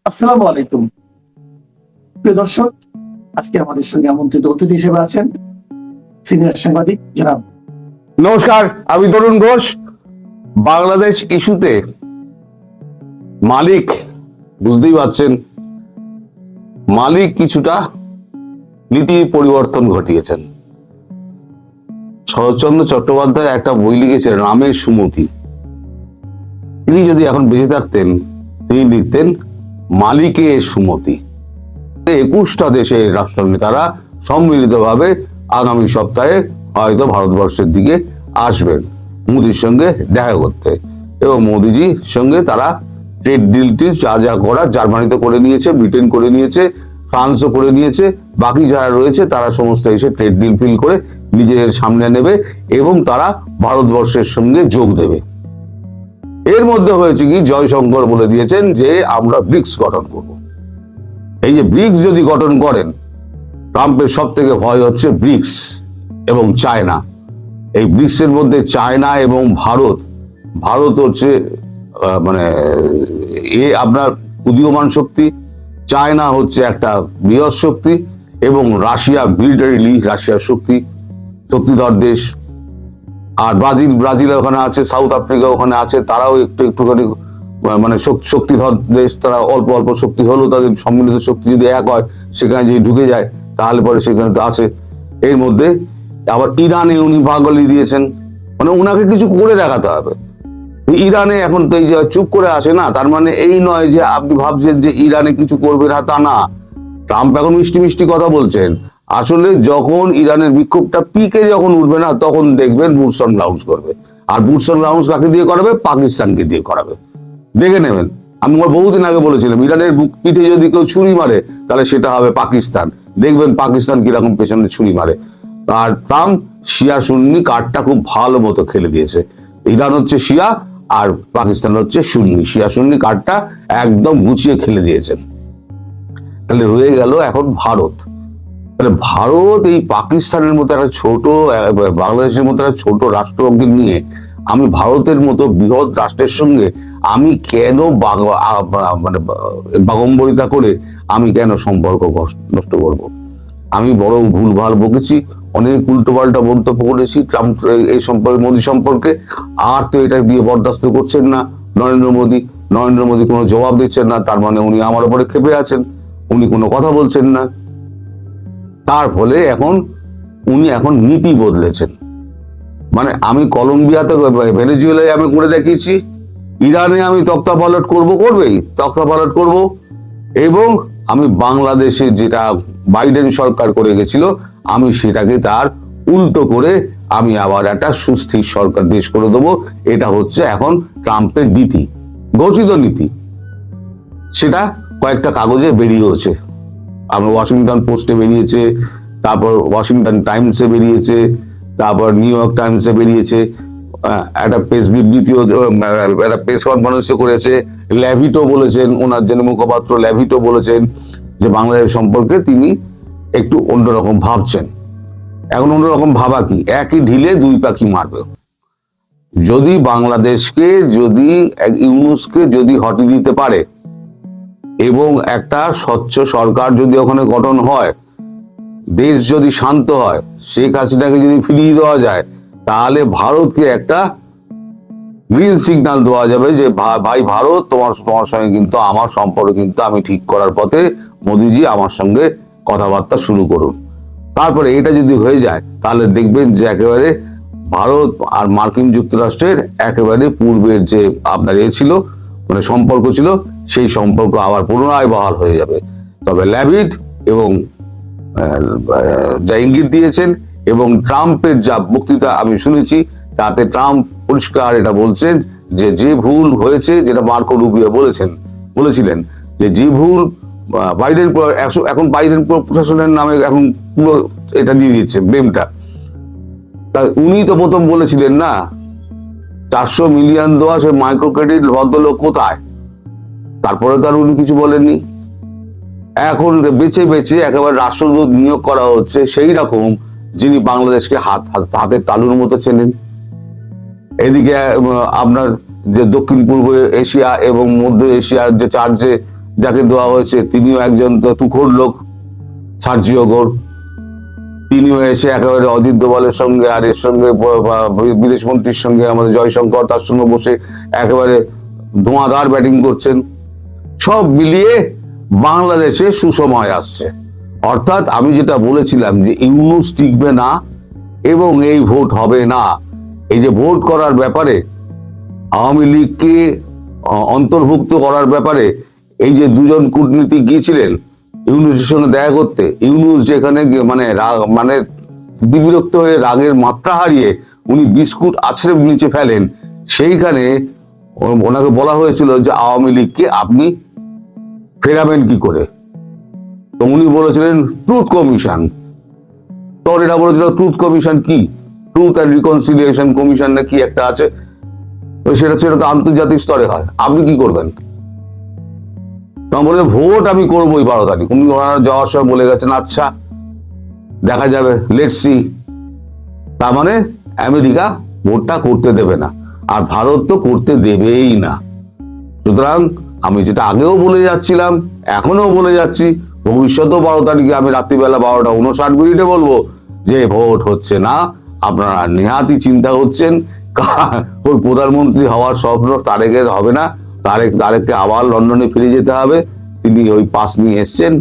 আসসালামু আলাইকুম প্রিয় দর্শক। আজকে আমাদের সঙ্গে আমন্ত্রিত অতিথি হিসেবে আছেন সিনিয়র সাংবাদিক জনাব। নমস্কার, আমি তরুণ ঘোষ। বাংলাদেশ ইস্যুতে মালিক, বুঝতেই পারছেন, মালিক কিছুটা নীতি পরিবর্তন ঘটিয়েছেন। শরৎচন্দ্র চট্টোপাধ্যায় একটা বই লিখেছেন রামের সুমতি। তিনি যদি এখন বেঁচে থাকতেন তিনি লিখতেন মালিকের সুমতি। 21টা দেশের রাষ্ট্রনেতারা সম্মিলিতভাবে আগামী সপ্তাহে হয়তো ভারতবর্ষের দিকে আসবেন মোদির সঙ্গে দেখা করতে, এবং মোদিজির সঙ্গে তারা ট্রেড ডিলটি যা যা করা জার্মানিতে করে নিয়েছে, ব্রিটেন করে নিয়েছে, ফ্রান্সও করে নিয়েছে, বাকি যারা রয়েছে তারা সমস্ত এসে ট্রেড ডিল ফিল করে নিজেদের সামনে নেবে এবং তারা ভারতবর্ষের সঙ্গে যোগ দেবে। এর মধ্যে হয়েছে কি, জয়শঙ্কর বলে দিয়েছেন যে আমরা ব্রিক্স গঠন করব। এই যে ব্রিক্স যদি গঠন করেন, ট্রাম্পের সব থেকে ভয় হচ্ছে ব্রিক্স এবং চায়না। এই ব্রিক্সের মধ্যে চায়না এবং ভারত, ভারত হচ্ছে মানে আপনার উদীয়মান শক্তি, চায়না হচ্ছে একটা বৃহৎ শক্তি, এবং রাশিয়া মিলিটারিলি রাশিয়ার শক্তিধর দেশ। আর ব্রাজিল ওখানে আছে, সাউথ আফ্রিকা ওখানে আছে, তারাও একটুখানি মানে শক্তিধর দেশ। তারা অল্প অল্প শক্তি হলেও তাদের সম্মিলিত শক্তি যদি এক হয়, সেখানে যদি ঢুকে যায় তাহলে পরে সেখানে তো আছে। এর মধ্যে আবার ইরানে উনি ভাগলি দিয়েছেন, মানে উনাকে কিছু করে দেখাতে হবে। ইরানে এখন তো এই যে চুপ করে আসে না, তার মানে এই নয় যে আপনি ভাবছেন যে ইরানে কিছু করবে না, তা না। ট্রাম্প এখন মিষ্টি মিষ্টি কথা বলছেন, আসলে যখন ইরানের বিক্ষোভটা পিকে যখন উঠবে না, তখন দেখবেন বুটস অন গ্রাউন্ড করবে। আর বুটস অন গ্রাউন্ড কাকে দিয়ে করাবে? পাকিস্তানকে দিয়ে করাবে। দেখে নেবেন। আমি বহুদিন আগে বলেছিলাম ইরানের বুক পিঠে যদি কেউ ছুরি মারে তাহলে সেটা হবে পাকিস্তান। দেখবেন পাকিস্তান কিরকম পেছনে ছুরি মারে। আর ট্রাম্প শিয়া সুন্নি কার্ডটা খুব ভালো মতো খেলে দিয়েছে। ইরান হচ্ছে শিয়া আর পাকিস্তান হচ্ছে সুন্নি। শিয়া সুন্নি কার্ডটা একদম গুছিয়ে খেলে দিয়েছেন। তাহলে রয়ে গেল এখন ভারত। তাহলে ভারত এই পাকিস্তানের মতো একটা ছোট, বাংলাদেশের মতো একটা ছোট রাষ্ট্রকে নিয়ে আমি ভারতের মতো বৃহৎ রাষ্ট্রের সঙ্গে আমি কেন মানে বাগম্বরিতা করে আমি কেন সম্পর্ক নষ্ট করব? আমি বড় ভুলভাল বকেছি, অনেক উল্টোপাল্টা মন্তব্য করেছি ট্রাম্প এই সম্পর্কে, মোদী সম্পর্কে। আর তো এটা দিয়ে বরদাস্ত করছেন না নরেন্দ্র মোদী কোনো জবাব দিচ্ছেন না। তার মানে উনি আমার উপরে ক্ষেপে আছেন, উনি কোনো কথা বলছেন না। তার ফলে উনি এখন নীতি বদলেছেন। মানে আমি কলম্বিয়াতে, ভেনেজুয়েলায় আমি করে দেখিয়েছি, ইরানে আমি তক্তা পালট করব, এবং আমি বাংলাদেশে যেটা বাইডেন সরকার করে গেছিল আমি সেটাকে তার উল্টো করে আমি আবার একটা সুস্থির সরকার দেশ করে দেবো। এটা হচ্ছে এখন ট্রাম্পের নীতি, ঘোষিত নীতি। সেটা কয়েকটা কাগজে বেরিয়েছে, আমরা ওয়াশিংটন পোস্টে বেরিয়েছে, তারপর ওয়াশিংটন টাইমসে বেরিয়েছে, তারপর নিউ ইয়র্ক টাইমসে বেরিয়েছে, একটা প্রেস বিবৃতিও, একটা প্রেস কনফারেন্সও করেছে। ল্যাভিটো বলেছেন, ওনার যিনি মুখপাত্র ল্যাভিটো বলেছেন যে বাংলাদেশ সম্পর্কে তিনি একটু অন্যরকম ভাবছেন। এখন অন্যরকম ভাবা কি, একই ঢিলে দুই পাখি মারবে। যদি বাংলাদেশকে, যদি ইউনূসকে যদি হটিয়ে দিতে পারে এবং একটা স্বচ্ছ সরকার যদি ওখানে গঠন হয়, দেশ যদি শান্ত হয়, শেখ হাসিনাকে যদি ফিরিয়ে দেওয়া যায়, তাহলে ভারতকে একটা গ্রিন সিগন্যাল দেওয়া যাবে যে ভাই ভারত, তোমার সঙ্গে কিন্তু আমার সম্পর্ক কিন্তু আমি ঠিক করার পথে, মোদিজি আমার সঙ্গে কথাবার্তা শুরু করুন। তারপরে এটা যদি হয়ে যায় তাহলে দেখবেন যে একেবারে ভারত আর মার্কিন যুক্তরাষ্ট্রের একেবারে পূর্বের যে আপনার ছিল, মানে সম্পর্ক ছিল, সেই সম্পর্ক আবার পুনরায় বহাল হয়ে যাবে। তবে ল্যাভিট এবং যা ইঙ্গিত দিয়েছেন এবং ট্রাম্পের যা বক্তৃতা আমি শুনেছি, তাতে ট্রাম্প পরিষ্কার এটা বলছেন যে ভুল হয়েছে, যেটা মার্কো রুবিও বলেছিলেন যে ভুল বাইডেন, এখন বাইডেন প্রশাসনের নামে এখন পুরো এটা দিয়ে দিচ্ছে ব্লেমটা। তা উনি তো প্রথম বলেছিলেন না 400 মিলিয়ন দেওয়া সে মাইক্রো ক্রেডিট ভদ্রলোক কোথায়, তারপরে তো আর উনি কিছু বলেননি। এখন বেছে বেছে একেবারে রাষ্ট্রদূত নিয়োগ করা হচ্ছে সেই রকম যিনি বাংলাদেশকে হাতের তালুর মতো চেনেন। এদিকে আপনার যে দক্ষিণ পূর্ব এশিয়া এবং মধ্য এশিয়ার যে চার যে যাকে দেওয়া হয়েছে তিনিও একজন তো তুখোড় লোক, সার্জিও ঘোষ। তিনিও এসে একেবারে অজিত দোভালের সঙ্গে আর এর সঙ্গে বিদেশ মন্ত্রীর সঙ্গে আমাদের জয়শঙ্কর তার সঙ্গে বসে একেবারে ধোঁয়াধার ব্যাটিং করছেন। সব মিলিয়ে বাংলাদেশে সুসময় আসছে। অর্থাৎ আমি যেটা বলেছিলাম যে ইউনূস টিকবে না এবং এই ভোট হবে না, এই যে ভোট করার ব্যাপারে আওয়ামী লীগকে অন্তর্ভুক্ত করার ব্যাপারে এই যে দুজন কূটনীতিক গিয়েছিলেন ইউনূসের সঙ্গে দেখা করতে, ইউনূস যেখানে মানে বিরক্ত হয়ে রাগের মাত্রা হারিয়ে উনি বিস্কুট আছড়ে নিচে ফেলেন, সেইখানে ওনাকে বলা হয়েছিল যে আওয়ামী লীগকে আপনি ফেরাবেন কি করে। তো উনি বলেছিলেন ট্রুথ কমিশন। তোর এটা বলেছিল ট্রুথ কমিশন কি, ট্রুথ অ্যান্ড রিকনসিলিয়েশন কমিশন না কি একটা আছে, সেটা তো আন্তর্জাতিক স্তরে হয়, আপনি কি করবেন? তখন বলে ভোট আমি করবোই 12 তারিখ। উনি যাওয়ার সময় বলে গেছেন আচ্ছা দেখা যাবে, লেটস সি। তার মানে আমেরিকা ভোটটা করতে দেবে না, আর ভারত তো করতে দেবেই না। সুতরাং আমি যেটা আগেও বলে যাচ্ছিলাম, এখনো বলে যাচ্ছি, ভবিষ্যতেও 12 তারিখে আমি রাত্রিবেলা 12:59 বলবো যে ভোট হচ্ছে না। আপনারা নেহাতি চিন্তা করছেন ওই প্রধানমন্ত্রী হওয়ার স্বপ্ন তারেকের হবে না। তারেককে আবার লন্ডনে ফিরে যেতে হবে। তিনি ওই পাস নিয়ে এসছেন,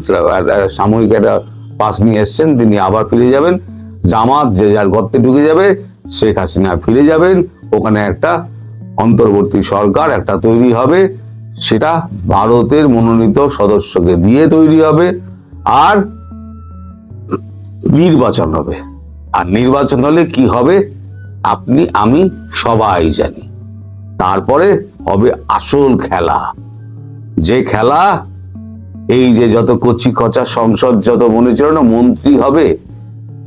সাময়িক একটা পাস নিয়ে এসছেন, তিনি আবার ফিরে যাবেন। জামাত যে যার গর্তে ঢুকে যাবে, শেখ হাসিনা ফিরে যাবেন। ওখানে একটা অন্তর্বর্তী সরকার একটা তৈরি হবে, সেটা ভারতের মনোনীত সদস্যকে দিয়ে তৈরি হবে, আর নির্বাচন হবে। আর নির্বাচন হলে কি হবে আপনি আমি সবাই জানি। তারপরে হবে আসল খেলা, যে খেলা এই যে যত কচি কচা সংসদ যত মনে ছিল না মন্ত্রী হবে,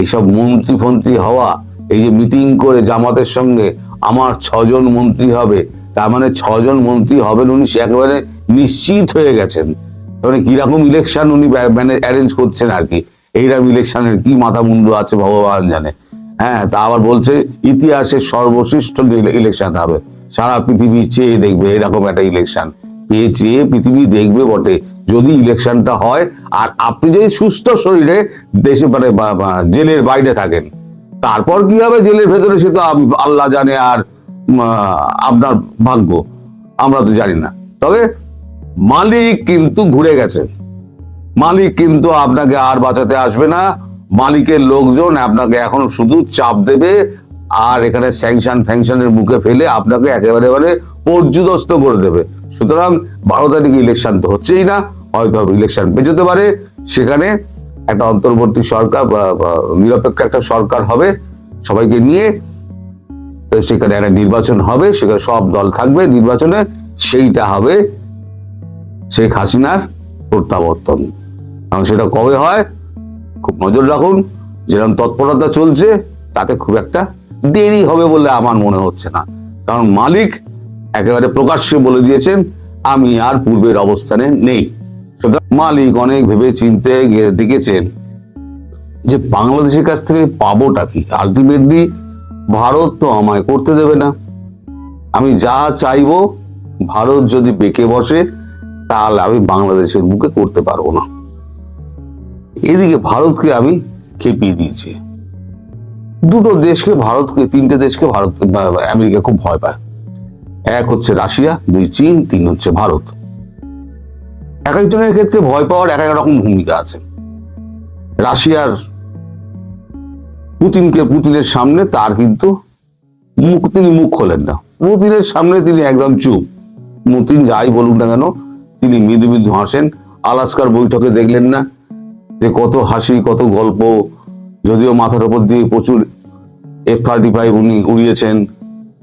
এইসব মন্ত্রী ফন্ত্রী হওয়া, এই যে মিটিং করে জামাতের সঙ্গে আমার 6 জন মন্ত্রী হবে, তার মানে 6 জন মন্ত্রী হবেন উনি একেবারে নিশ্চিত হয়ে গেছেন। মানে কিরকম ইলেকশন উনি অ্যারেঞ্জ করছেন আর কি, এইরকম ইলেকশনের কি মাথা মুন্ডু আছে ভগবান জানে। হ্যাঁ, তা আবার বলছে ইতিহাসের সর্বশ্রেষ্ঠ ইলেকশন হবে, সারা পৃথিবী চেয়ে দেখবে এরকম একটা ইলেকশন। চেয়ে পৃথিবী দেখবে বটে যদি ইলেকশনটা হয়, আর আপনি যদি সুস্থ শরীরে দেশে মানে জেলের বাইরে থাকেন। তারপর কি হবে জেলের ভেতরে সে তো আল্লাহ জানে, আর আপনার ভাগ্য, আমরা তো জানি না। তবে মালিক কিন্তু ঘুরে গেছে, মালিক কিন্তু আপনাকে আর বাঁচাতে আসবে না। মালিকের লোকজন আপনাকে এখন শুধু চাপ দেবে, আর এখানে স্যাংশন ফ্যাংশনের মুখে ফেলে আপনাকে একেবারে পর্যুদস্ত করে দেবে। সুতরাং 12 তারিখে ইলেকশন তো হচ্ছেই না, হয়তো ইলেকশন পেছতে পারে, সেখানে একটা অন্তর্বর্তী সরকার বা নিরপেক্ষ একটা সরকার হবে সবাইকে নিয়ে, তো সেখানে একটা নির্বাচন হবে, সেখানে সব দল থাকবে নির্বাচনে, সেইটা হবে শেখ হাসিনার প্রত্যাবর্তন। এবং সেটা কবে হয় খুব নজর রাখুন। যেরকম তৎপরতা চলছে তাতে খুব একটা দেরি হবে বলে আমার মনে হচ্ছে না, কারণ মালিক একেবারে প্রকাশ্যে বলে দিয়েছেন আমি আর পূর্বের অবস্থানে নেই। সুতরাং মালিক অনেক ভেবে চিনতে দেখেছেন যে বাংলাদেশের কাছ থেকে পাবোটা কি। আলটিমেটলি ভারত তো আমায় করতে দেবে না, আমি যা চাইবো ভারত যদি বেঁকে বসে তাহলে আমি বাংলাদেশের বুকে করতে পারবো না। এদিকে ভারতকে আমি খেপিয়ে দিয়েছি। দুটো দেশকে ভারতকে, 3টে দেশকে ভারত আমেরিকা খুব ভয় পায়। এক হচ্ছে রাশিয়া, 2 চীন, 3 হচ্ছে ভারত। এক একজনের ক্ষেত্রে ভয় পাওয়ার এক এক রকম ভূমিকা আছে। রাশিয়ার পুতিনের সামনে তার কিন্তু তিনি মুখ খোলেন না, পুতিনের সামনে তিনি একদম চুপ। পুতিন যাই বলুন না কেন তিনি মৃদু মৃদু হাসেন। আলাস্কার বৈঠকে দেখলেন না যে কত হাসি কত গল্প, যদিও মাথার উপর দিয়ে প্রচুর F-35 উনি উড়িয়েছেন,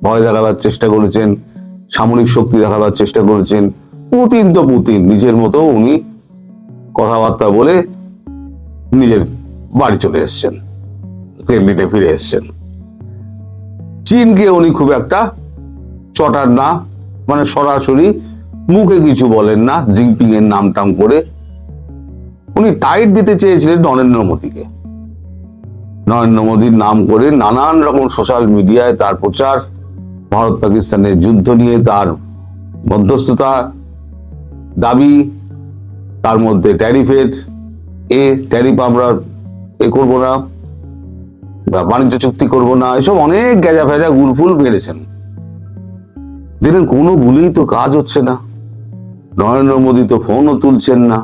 ভয় দেখাবার চেষ্টা করেছেন, সামরিক শক্তি দেখাবার চেষ্টা করেছেন। পুতিন তো পুতিন, নিজের মতো উনি কথাবার্তা বলে নিজের বাড়ি চলে এসছেন, ক্রেমলিনে ফিরে এসছেন। চীনকে উনি খুব একটা চটার না, মানে সরাসরি মুখে কিছু বলেন না, জিনপিং এর নাম টাম করে উনি টাইট দিতে চেয়েছিলেন নরেন্দ্র মোদীকে। নরেন্দ্র মোদীর নাম করে নানান রকম সোশ্যাল মিডিয়ায় তার প্রচার, ভারত পাকিস্তানের যুদ্ধ নিয়ে তার মধ্যস্থতা দাবি, তার মধ্যে ট্যারিফের ট্যারিফ আমরা করবো না, বা বাণিজ্য চুক্তি করবো না, এসব অনেক গেজা ফেজা গুলফুল বেড়েছেন। দেখেন কোনো গুলিই তো কাজ হচ্ছে না। নরেন্দ্র মোদী তো ফোনও তুলছেন না।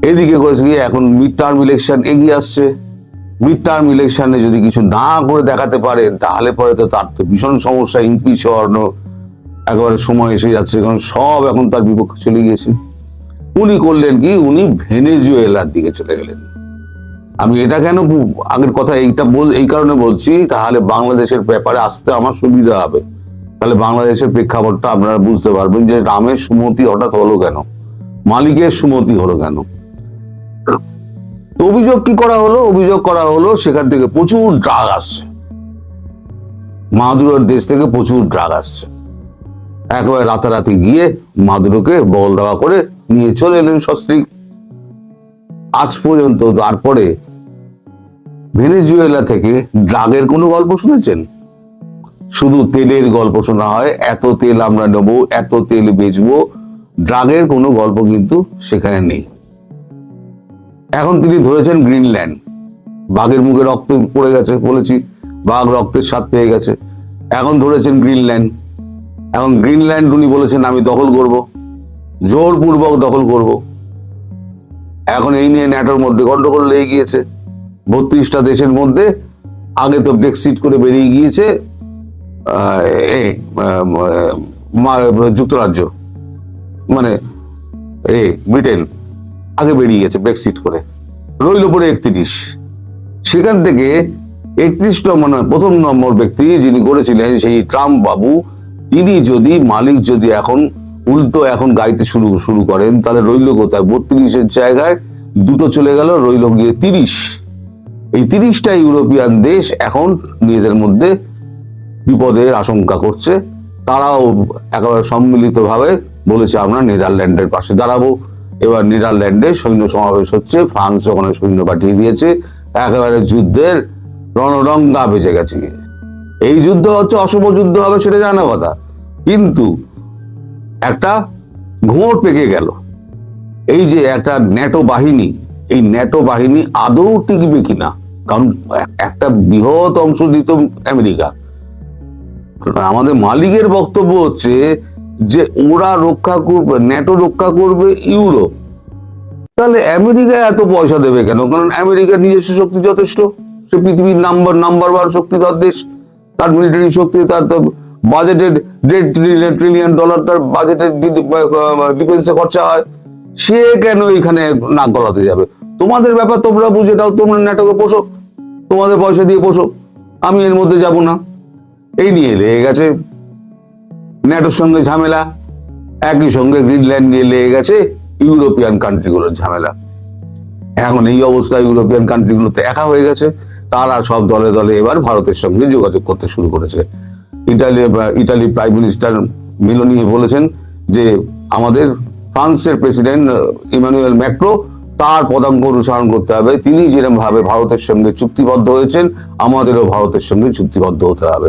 এদিকে করেছে কি, এখন মিড টার্ম ইলেকশন এগিয়ে আসছে। মিড টার্ম ইলেকশনে যদি কিছু না করে দেখাতে পারেন, তাহলে পরে তো তার তো ভীষণ সমস্যা, ইমপিচ হওয়ানো একেবারে সময় এসে যাচ্ছে, কারণ সব এখন তার বিপক্ষে চলে গিয়েছে। উনি করলেন কি, উনি ভেনেজুয়েলার দিকে চলে গেলেন। আমি এটা কেন আগের কথা এই কারণে বলছি, তাহলে বাংলাদেশের ব্যাপারে আসতে আমার সুবিধা হবে। তাহলে বাংলাদেশের প্রেক্ষাপটটা আপনারা বুঝতে পারবেন যে রামের সুমতি হঠাৎ হলো কেন, মালিকের সুমতি হলো কেন। তো অভিযোগ কি করা হলো? অভিযোগ করা হলো সেখান থেকে প্রচুর ড্রাগ আসছে, মাদুরোর দেশ থেকে প্রচুর ড্রাগ আসছে। একেবারে রাতারাতি গিয়ে মাদুরোকে বল দেওয়া করে নিয়ে চলে এলেন সস্ত্রীক। আজ পর্যন্ত তারপরে ভেনেজুয়েলা থেকে ড্রাগের কোনো গল্প শুনেছেন? শুধু তেলের গল্প শোনা হয়, এত তেল আমরা নেবো, এত তেল বেচবো। ড্রাগের কোনো গল্প কিন্তু সেখানে নেই। এখন তিনি ধরেছেন গ্রিনল্যান্ড। বাঘের মুখে রক্ত পড়ে গেছে, বলেছি বাঘ রক্তের স্বাদ পেয়ে গেছে। এখন ধরেছেন গ্রিনল্যান্ড। এখন গ্রিনল্যান্ড উনি বলেছেন আমি দখল করব, জোরপূর্বক দখল করব। এখন এই নিয়ে ন্যাটোর মধ্যে গন্ডগোল লেগে গিয়েছে। 32টা দেশের মধ্যে আগে তো ব্রেক্সিট করে বেরিয়ে গিয়েছে যুক্তরাজ্য, মানে ব্রিটেন আগে বেরিয়ে গেছে ব্রেক্সিট করে, রইল পরে 31। সেখান থেকে 31 নম্বর, প্রথম নম্বর ব্যক্তি যিনি করেছিলেন সেই ট্রাম্প বাবু, তিনি যদি মালিক যদি এখন উল্টো এখন গাইতে শুরু করেন, তাহলে রইল কোথায়? 32-এর জায়গায় 2টো চলে গেল, রইল গিয়ে 30। এই 30টা ইউরোপিয়ান দেশ এখন নিজেদের মধ্যে বিপদের আশঙ্কা করছে। তারাও একেবারে সম্মিলিতভাবে বলেছে আমরা নেদারল্যান্ডের পাশে দাঁড়াবো। এবার নেদারল্যান্ডে সৈন্য সমাবেশ হচ্ছে, ফ্রান্স ওখানে সৈন্য পাঠিয়ে দিয়েছে। একেবারে যুদ্ধের রণরঙ্গা বেঁচে গেছে। এই যুদ্ধ হচ্ছে অশুভ যুদ্ধ হবে সেটা জানা কথা, কিন্তু একটা ঘোর পেকে গেল। এই যে একটা ন্যাটো বাহিনী, এই ন্যাটো বাহিনী আদৌ টিকবে কিনা, কারণ একটা বৃহৎ অংশ দিত আমেরিকা। আমাদের মালিকের বক্তব্য হচ্ছে যে ওরা রক্ষা করবে, ন্যাটো রক্ষা করবে ইউরোপ। তাহলে আমেরিকা এত পয়সা দেবে কেন? কারণ আমেরিকার নিজস্ব শক্তি যথেষ্ট, সে পৃথিবীর নাম্বার 1 শক্তিধর দেশ। তার মিলিটারি শক্তি, তার তো বাজেটের $1.5 ট্রিলিয়ন তার বাজেটের ডিফেন্সে খরচা হয়। সে কেন এখানে নাক গলাতে যাবে? তোমাদের ব্যাপার তোমরা বুঝে দাও, তোমরা ন্যাটোকে পোষো, তোমাদের পয়সা দিয়ে পোষো, আমি এর মধ্যে যাব না। এই নিয়ে লেগে গেছে ন্যাটোর সঙ্গে ঝামেলা, একই সঙ্গে গ্রিনল্যান্ড নিয়ে লেগে গেছে ইউরোপিয়ান কান্ট্রিগুলোর ঝামেলা। এখন এই অবস্থা ইউরোপিয়ান কান্ট্রিগুলোতে একা হয়ে গেছে। তারা সব দলে দলে এবার ভারতের সঙ্গে যোগাযোগ করতে শুরু করেছে। ইটালি প্রাইম মিনিস্টার মেলোনি বলেছেন যে আমাদের ফ্রান্সের প্রেসিডেন্ট ইমানুয়েল ম্যাক্রো, তার পদাঙ্ক অনুসরণ করতে হবে। তিনি যেরকম ভাবে ভারতের সঙ্গে চুক্তিবদ্ধ হয়েছেন, আমাদেরও ভারতের সঙ্গে চুক্তিবদ্ধ হতে হবে।